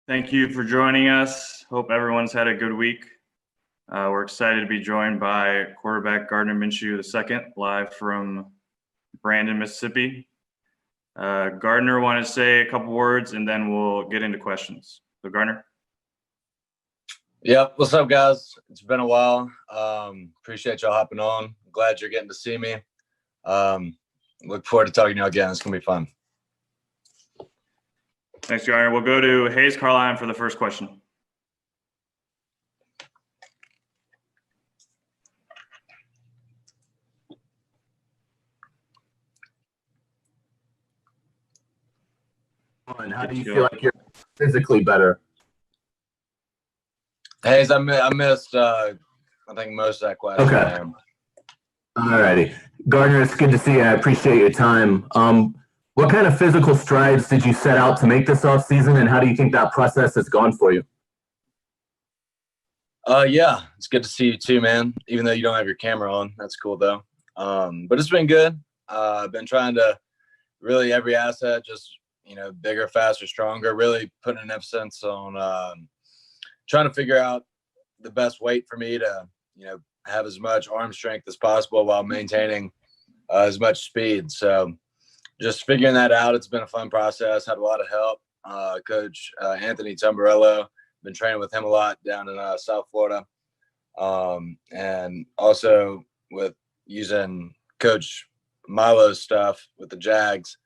Thank you for joining us. Hope everyone's had a good week. We're excited to be joined by quarterback Gardner Minshew II, live from Brandon, Mississippi. Gardner wanted to say a couple words, and then we'll get into questions. So, Gardner. Yep. What's up, guys? It's been a while. Appreciate y'all hopping on. Glad you're getting to see me. Look forward to talking to you again. It's going to be fun. Thanks, Gardner. We'll go to Hayes Carline for the first question. How do you feel like you're physically better? Hayes, I missed, I think, most of that question. Okay. All righty. Gardner, it's good to see you. I appreciate your time. What kind of physical strides did you set out to make this offseason, and how do you think that process has gone for you? Yeah, it's good to see you too, man. Even though you don't have your camera on, that's cool though. But it's been good. I've been trying to really every asset, just bigger, faster, stronger. Really putting an emphasis on trying to figure out the best weight for me to have as much arm strength as possible while maintaining as much speed. So just figuring that out. It's been a fun process. Had a lot of help. Coach Anthony Tamburello. Been training with him a lot down in South Florida, and also with using Coach Milo's stuff with the Jags.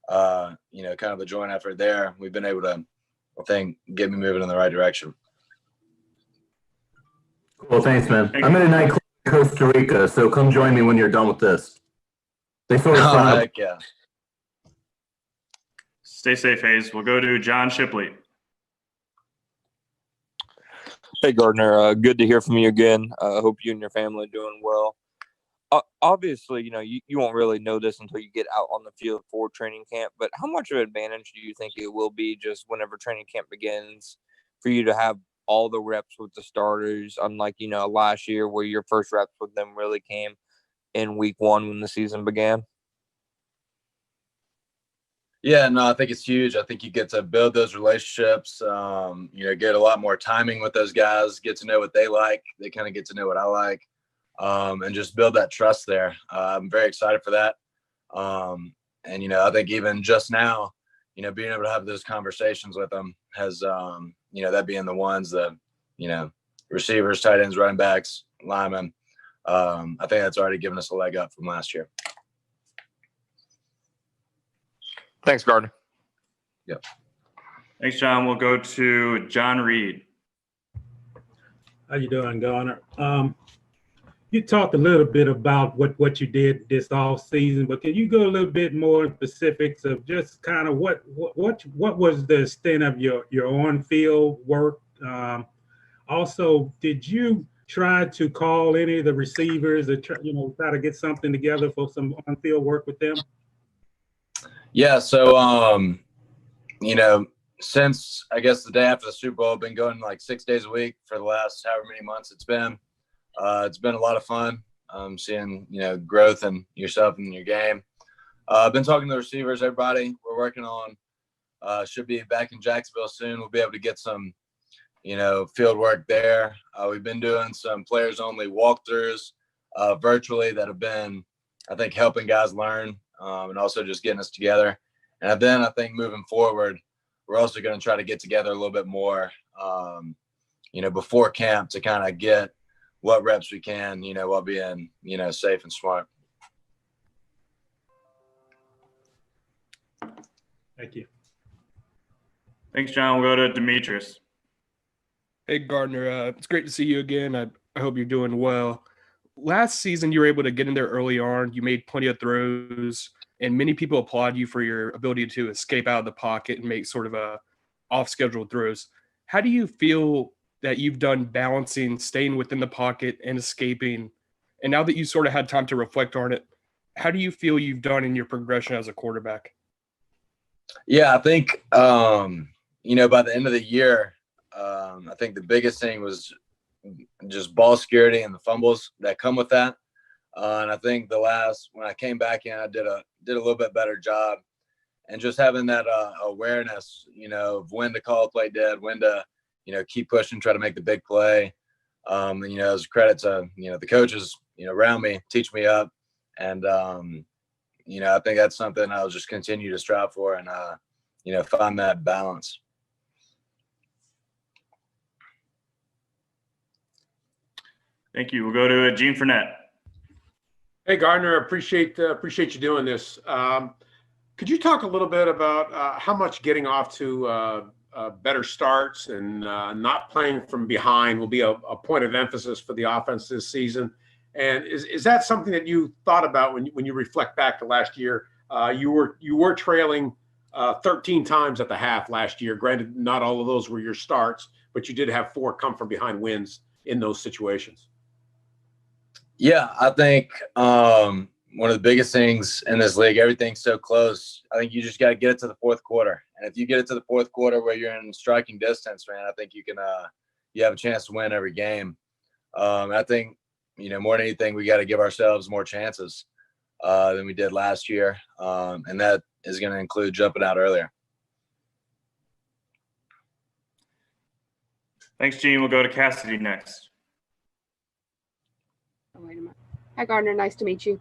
Kind of a joint effort there. We've been able to, I think, get me moving in the right direction. Well, thanks, man. I'm in a nightclub in Costa Rica, so come join me when you're done with this. They sort of heck yeah. Stay safe, Hayes. We'll go to John Shipley. Hey, Gardner. Good to hear from you again. I hope you and your family are doing well. Obviously, you won't really know this until you get out on the field for training camp, but how much of an advantage do you think it will be just whenever training camp begins for you to have all the reps with the starters, unlike, last year where your first reps with them really came in week one when the season began? Yeah, no, I think it's huge. I think you get to build those relationships, get a lot more timing with those guys, get to know what they like. They kind of get to know what I like, and just build that trust there. I'm very excited for that. And, I think even just now, being able to have those conversations with them has, that being the ones that, receivers, tight ends, running backs, linemen, I think that's already given us a leg up from last year. Thanks, Gardner. Yep. Thanks, John. We'll go to John Reed. How you doing, Gardner? You talked a little bit about what you did this off season, but can you go a little bit more in specifics of just kind of what was the extent of your on-field work? Also, did you try to call any of the receivers or try to get something together for some on-field work with them? Yeah, so since I guess the day after the Super Bowl, I've been going like 6 days a week for the last however many months it's been. It's been a lot of fun seeing growth in yourself and your game. I've been talking to the receivers, everybody. We're working on should be back in Jacksonville soon. We'll be able to get some field work there. We've been doing some players only walkthroughs virtually that have been, I think, helping guys learn. And also just getting us together. And then I think moving forward, we're also going to try to get together a little bit more, before camp to kind of get what reps we can, while being, safe and smart. Thank you. Thanks, John. We'll go to Demetrius. Hey, Gardner. It's great to see you again. I hope you're doing well. Last season, you were able to get in there early on. You made plenty of throws, and many people applaud you for your ability to escape out of the pocket and make sort of off-schedule throws. How do you feel that you've done balancing, staying within the pocket and escaping? And now that you sort of had time to reflect on it, how do you feel you've done in your progression as a quarterback? Yeah, I think, by the end of the year, I think the biggest thing was just ball security and the fumbles that come with that. And I think when I came back in, I did a little bit better job. and just having that awareness, of when to call a play dead, when to, keep pushing, try to make the big play. As a credit to, the coaches, around me, teach me up. And, I think that's something I'll just continue to strive for and, find that balance. Thank you. We'll go to Gene Fournette. Hey, Gardner, appreciate you doing this. Could you talk a little bit about how much getting off to better starts and not playing from behind will be a point of emphasis for the offense this season? And is that something that you thought about when you reflect back to last year? You were trailing 13 times at the half last year. Granted, not all of those were your starts, but you did have 4 come from behind wins in those situations. Yeah, I think one of the biggest things in this league, everything's so close. I think you just got to get it to the fourth quarter. And if you get it to the fourth quarter where you're in striking distance, man, I think you can you have a chance to win every game. I think, more than anything, we got to give ourselves more chances than we did last year. And that is going to include jumping out earlier. Thanks, Gene. We'll go to Cassidy next. Oh, wait a minute. Hi, Gardner. Nice to meet you.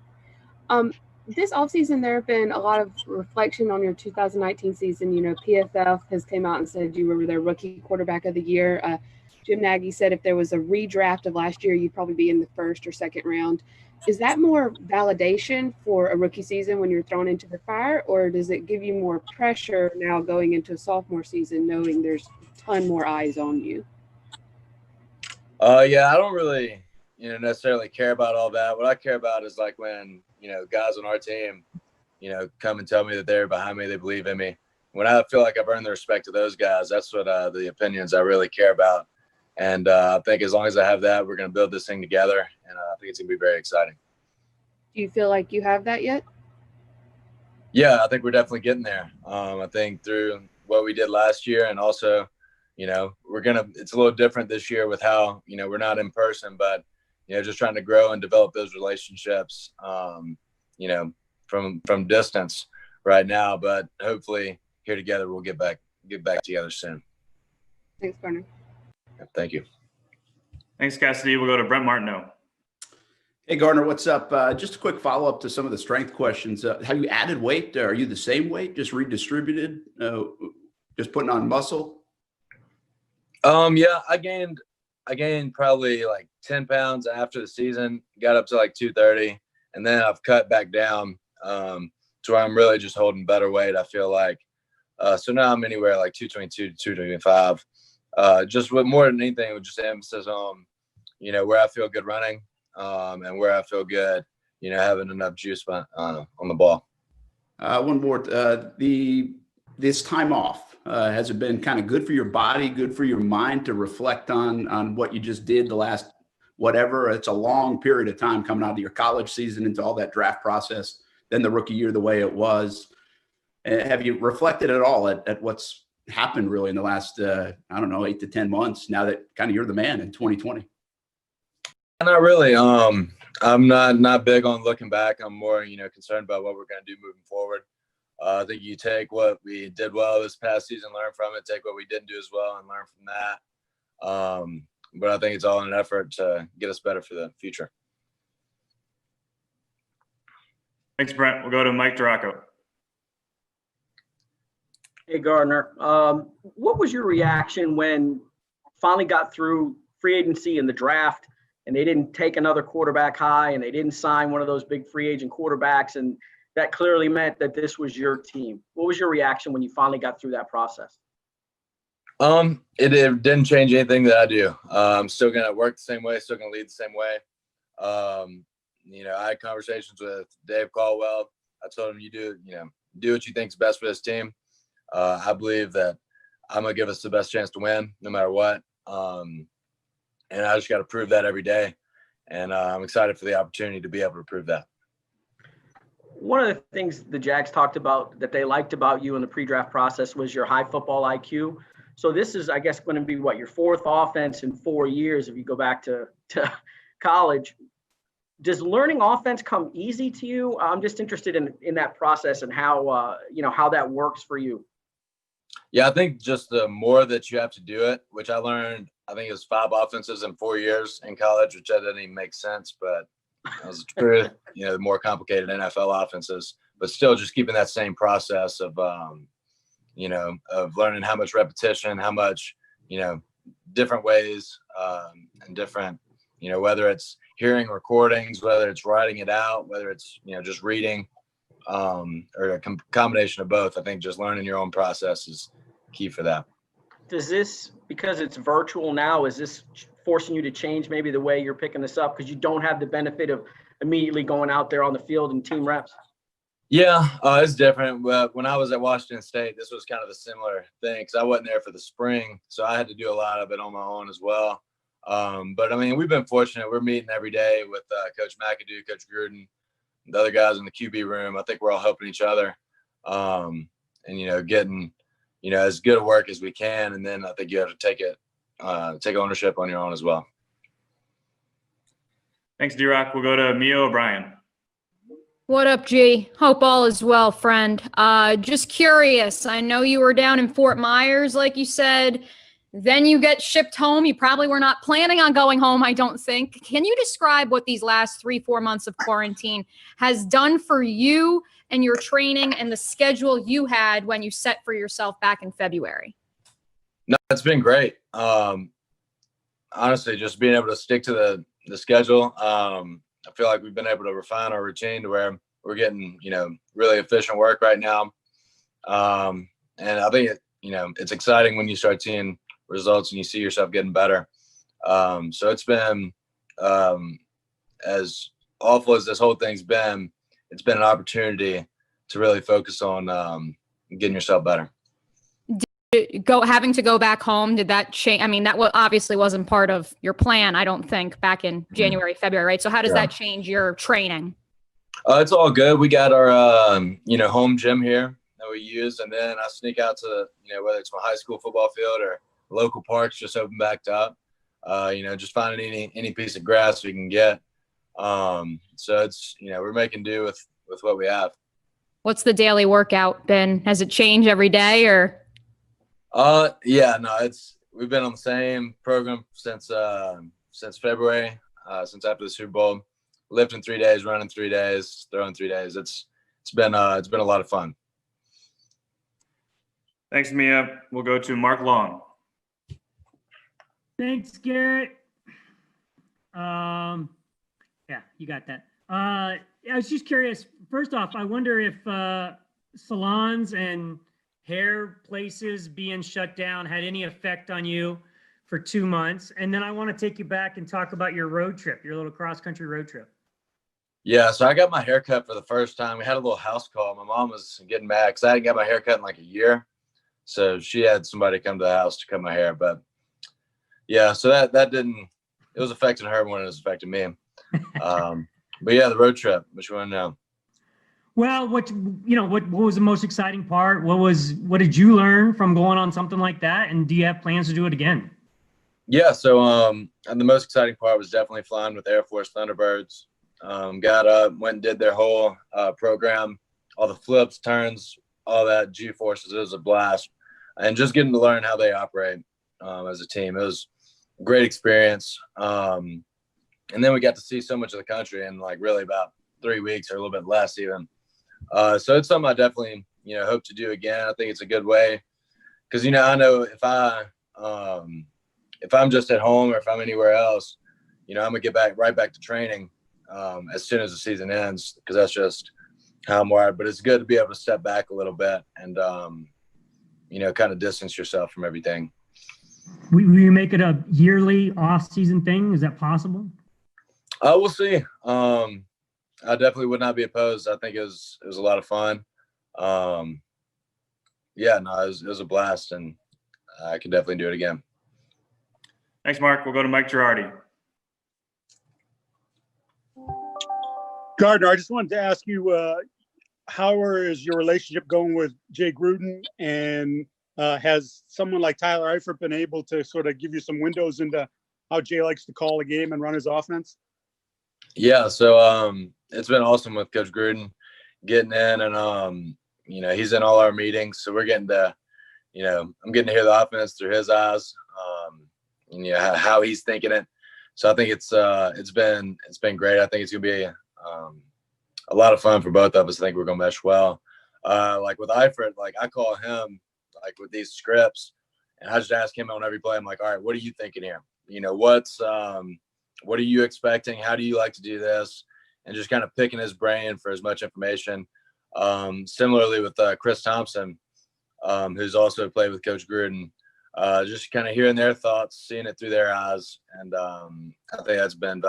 This offseason, there have been a lot of reflection on your 2019 season. PFF has came out and said you were their rookie quarterback of the year. Jim Nagy said if there was a redraft of last year, you'd probably be in the first or second round. Is that more validation for a rookie season when you're thrown into the fire, or does it give you more pressure now going into a sophomore season, knowing there's a ton more eyes on you? Yeah, I don't really, necessarily care about all that. What I care about is like when, guys on our team, come and tell me that they're behind me, they believe in me. When I feel like I've earned the respect of those guys, that's what the opinions I really care about. And I think as long as I have that, we're going to build this thing together. And I think it's going to be very exciting. Do you feel like you have that yet? Yeah, I think we're definitely getting there. I think through what we did last year, and also, it's a little different this year with how, we're not in person, but, just trying to grow and develop those relationships, from distance right now, but hopefully here together, we'll get back together soon. Thanks, Gardner. Thank you. Thanks, Cassidy. We'll go to Brent Martineau. Hey, Gardner, what's up? Just a quick follow-up to some of the strength questions. Have you added weight? Are you the same weight, just redistributed, just putting on muscle? Yeah, I gained probably like 10 pounds after the season, got up to like 230, and then I've cut back down to where I'm really just holding better weight, I feel like. So now I'm anywhere like 222 to 225. Just with more than anything, with just emphasis on, where I feel good running and where I feel good, having enough juice on the ball. One more, this time off, has it been kind of good for your body, good for your mind to reflect on what you just did the last, whatever? It's a long period of time coming out of your college season into all that draft process, then the rookie year, the way it was. Have you reflected at all at what's happened really in the last, 8 to 10 months now that kind of you're the man in 2020? Not really. I'm not big on looking back. I'm more, concerned about what we're going to do moving forward. I think you take what we did well this past season, learn from it, take what we didn't do as well and learn from that. But I think it's all in an effort to get us better for the future. Thanks, Brent. We'll go to Mike Duraco. Hey, Gardner. What was your reaction when finally got through free agency and the draft and they didn't take another quarterback high and they didn't sign one of those big free agent quarterbacks, and that clearly meant that this was your team? What was your reaction when you finally got through that process? It didn't change anything that I do. I'm still going to work the same way, still going to lead the same way. I had conversations with Dave Caldwell. I told him, do what you think is best for this team. I believe that I'm going to give us the best chance to win no matter what. And I just got to prove that every day. And I'm excited for the opportunity to be able to prove that. One of the things the Jags talked about that they liked about you in the pre-draft process was your high football IQ. So this is, I guess, going to be your fourth offense in 4 years if you go back to college. Does learning offense come easy to you? I'm just interested in that process and how how that works for you. Yeah, I think just the more that you have to do it, which I learned, I think it was 5 offenses in 4 years in college, which that doesn't even make sense, but that was the truth. The more complicated NFL offenses, but still just keeping that same process of, of learning how much repetition, how much, different ways and different, whether it's hearing recordings, whether it's writing it out, whether it's, just reading or a combination of both. I think just learning your own process is key for that. Does this, because it's virtual now, is this forcing you to change maybe the way you're picking this up because you don't have the benefit of immediately going out there on the field and team reps? Yeah, it's different. When I was at Washington State, this was kind of a similar thing because I wasn't there for the spring, so I had to do a lot of it on my own as well. But I mean, we've been fortunate. We're meeting every day with Coach McAdoo, Coach Gruden, the other guys in the QB room. I think we're all helping each other, and getting as good a work as we can. And then I think you have to take ownership on your own as well. Thanks, D-Rock. We'll go to Mia O'Brien. What up, G? Hope all is well, friend. Just curious. I know you were down in Fort Myers, like you said. Then you get shipped home. You probably were not planning on going home, I don't think. Can you describe what these last 3-4 months of quarantine has done for you and your training and the schedule you had when you set for yourself back in February? No, it's been great. Honestly, just being able to stick to the schedule. I feel like we've been able to refine our routine to where we're getting, really efficient work right now. And I think it's exciting when you start seeing results and you see yourself getting better. So it's been, as awful as this whole thing's been, it's been an opportunity to really focus on getting yourself better. Having to go back home, did that change? I mean, that obviously wasn't part of your plan, I don't think, back in January, February, right? So how does that change your training? It's all good. We got our, home gym here that we use. And then I sneak out to, whether it's my high school football field or local parks just open back up, just finding any piece of grass we can get. So it's, we're making do with what we have. What's the daily workout been? Has it changed every day or? Yeah, no, we've been on the same program since February, since after the Super Bowl. Lifting 3 days, running 3 days, throwing 3 days. It's been a lot of fun. Thanks, Mia. We'll go to Mark Long. Thanks, Garrett. Yeah, you got that. I was just curious. First off, I wonder if salons and hair places being shut down had any effect on you for 2 months. And then I want to take you back and talk about your road trip, your little cross-country road trip. Yeah, so I got my hair cut for the first time. We had a little house call. My mom was getting mad because I hadn't got my hair cut in like a year. So she had somebody come to the house to cut my hair. But yeah, so that didn't, it was affecting her more than it was affecting me. But yeah, the road trip, which you want to know? Well, what was the most exciting part? What did you learn from going on something like that? And do you have plans to do it again? Yeah, so and the most exciting part was definitely flying with Air Force Thunderbirds. Got up, went and did their whole program, all the flips, turns, all that G-forces. It was a blast. And just getting to learn how they operate as a team. It was a great experience. And then we got to see so much of the country in like really about 3 weeks or a little bit less even. So it's something I definitely, hope to do again. I think it's a good way because, I know if I'm just at home or if I'm anywhere else, I'm gonna get right back to training as soon as the season ends because that's just how I'm wired. But it's good to be able to step back a little bit and, kind of distance yourself from everything. Will you make it a yearly off-season thing? Is that possible? We'll see. I definitely would not be opposed. I think it was a lot of fun. Yeah, no, it was a blast, and I can definitely do it again. Thanks, Mark. We'll go to Mike Girardi. Gardner, I just wanted to ask you, how is your relationship going with Jay Gruden, and has someone like Tyler Eifert been able to sort of give you some windows into how Jay likes to call a game and run his offense? Yeah, so it's been awesome with Coach Gruden getting in, and he's in all our meetings, so we're getting to, I'm getting to hear the offense through his eyes, and how he's thinking it. So I think it's been great. I think it's gonna be a lot of fun for both of us. I think we're gonna mesh well. Like with Eifert, like I call him like with these scripts, and I just ask him on every play. I'm like, all right, what are you thinking here? What are you expecting? How do you like to do this? And just kind of picking his brain for as much information. Similarly with Chris Thompson, who's also played with Coach Gruden, just kind of hearing their thoughts, seeing it through their eyes. And I think that's been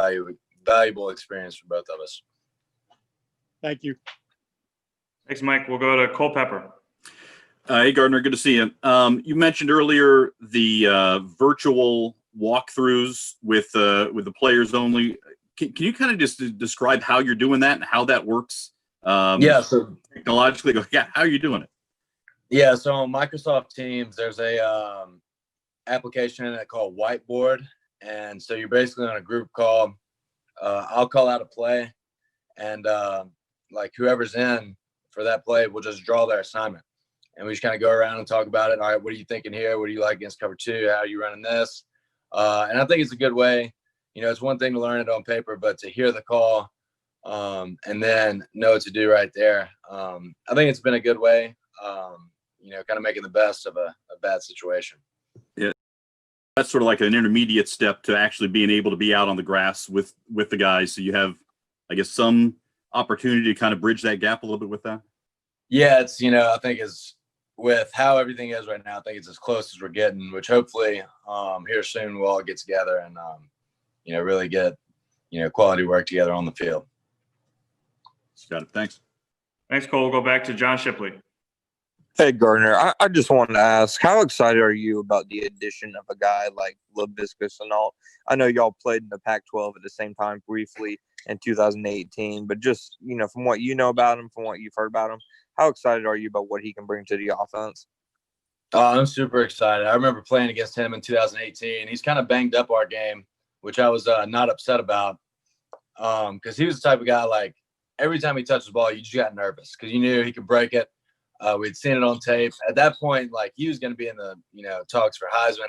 valuable experience for both of us. Thank you. Thanks, Mike. We'll go to Culpepper. Hey, Gardner, good to see you. You mentioned earlier the virtual walkthroughs with the players only. Can you kind of just describe how you're doing that and how that works? So technologically, how are you doing it? Yeah, so on Microsoft Teams, there's a application in it called Whiteboard, and so you're basically on a group call. I'll call out a play, and like whoever's in for that play will just draw their assignment, and we just kind of go around and talk about it. All right, what are you thinking here? What do you like against cover two? How are you running this? And I think it's a good way. It's one thing to learn it on paper, but to hear the call and then know what to do right there. I think it's been a good way, kind of making the best of a bad situation. Yeah, that's sort of like an intermediate step to actually being able to be out on the grass with the guys. So you have, I guess, some opportunity to kind of bridge that gap a little bit with that. Yeah, it's, I think is with how everything is right now, I think it's as close as we're getting, which hopefully here soon we'll all get together and, really get, quality work together on the field. Got it. Thanks. Thanks, Cole. We'll go back to John Shipley. Hey, Gardner, I just wanted to ask, how excited are you about the addition of a guy like Laviska Shenault? I know y'all played in the Pac-12 at the same time briefly in 2018, but just, from what you know about him, from what you've heard about him, how excited are you about what he can bring to the offense? I'm super excited. I remember playing against him in 2018. He's kind of banged up our game, which I was not upset about because he was the type of guy, like, every time he touched the ball, you just got nervous because you knew he could break it. We'd seen it on tape. At that point, like, he was going to be in the, talks for Heisman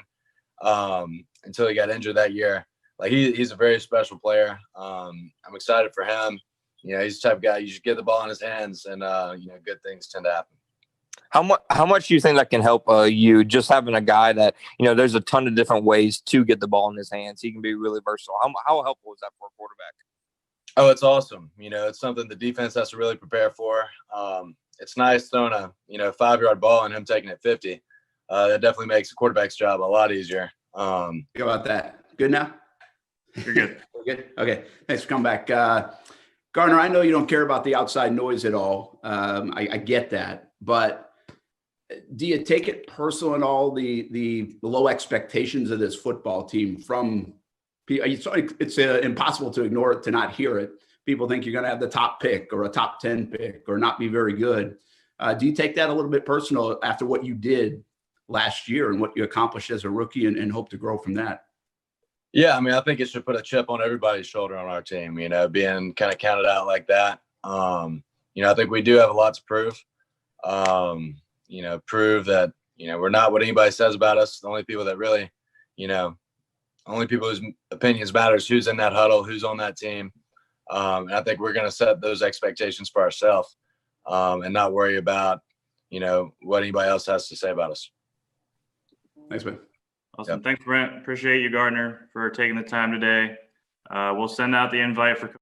until he got injured that year. Like, he's a very special player. I'm excited for him. He's the type of guy, you just get the ball in his hands and, good things tend to happen. How much do you think that can help you, just having a guy that, there's a ton of different ways to get the ball in his hands. He can be really versatile. How helpful is that for a quarterback? Oh, it's awesome. It's something the defense has to really prepare for. It's nice throwing a 5-yard ball and him taking it 50. That definitely makes the quarterback's job a lot easier. How about that? Good now? You're good. We're good. Okay. Thanks for coming back. Gardner, I know you don't care about the outside noise at all. I get that, but do you take it personal in all the low expectations of this football team from people? It's impossible to ignore it, to not hear it. People think you're going to have the top pick or a top 10 pick or not be very good. Do you take that a little bit personal after what you did last year and what you accomplished as a rookie and hope to grow from that? Yeah, I think it should put a chip on everybody's shoulder on our team, being kind of counted out like that. I think we do have a lot to prove. Prove that, we're not what anybody says about us. The only people that really, only people whose opinions matters, who's in that huddle, who's on that team. And I think we're going to set those expectations for ourselves and not worry about, what anybody else has to say about us. Thanks, man. Awesome. Yep. Thanks, Brent. Appreciate you, Gardner, for taking the time today. We'll send out the invite for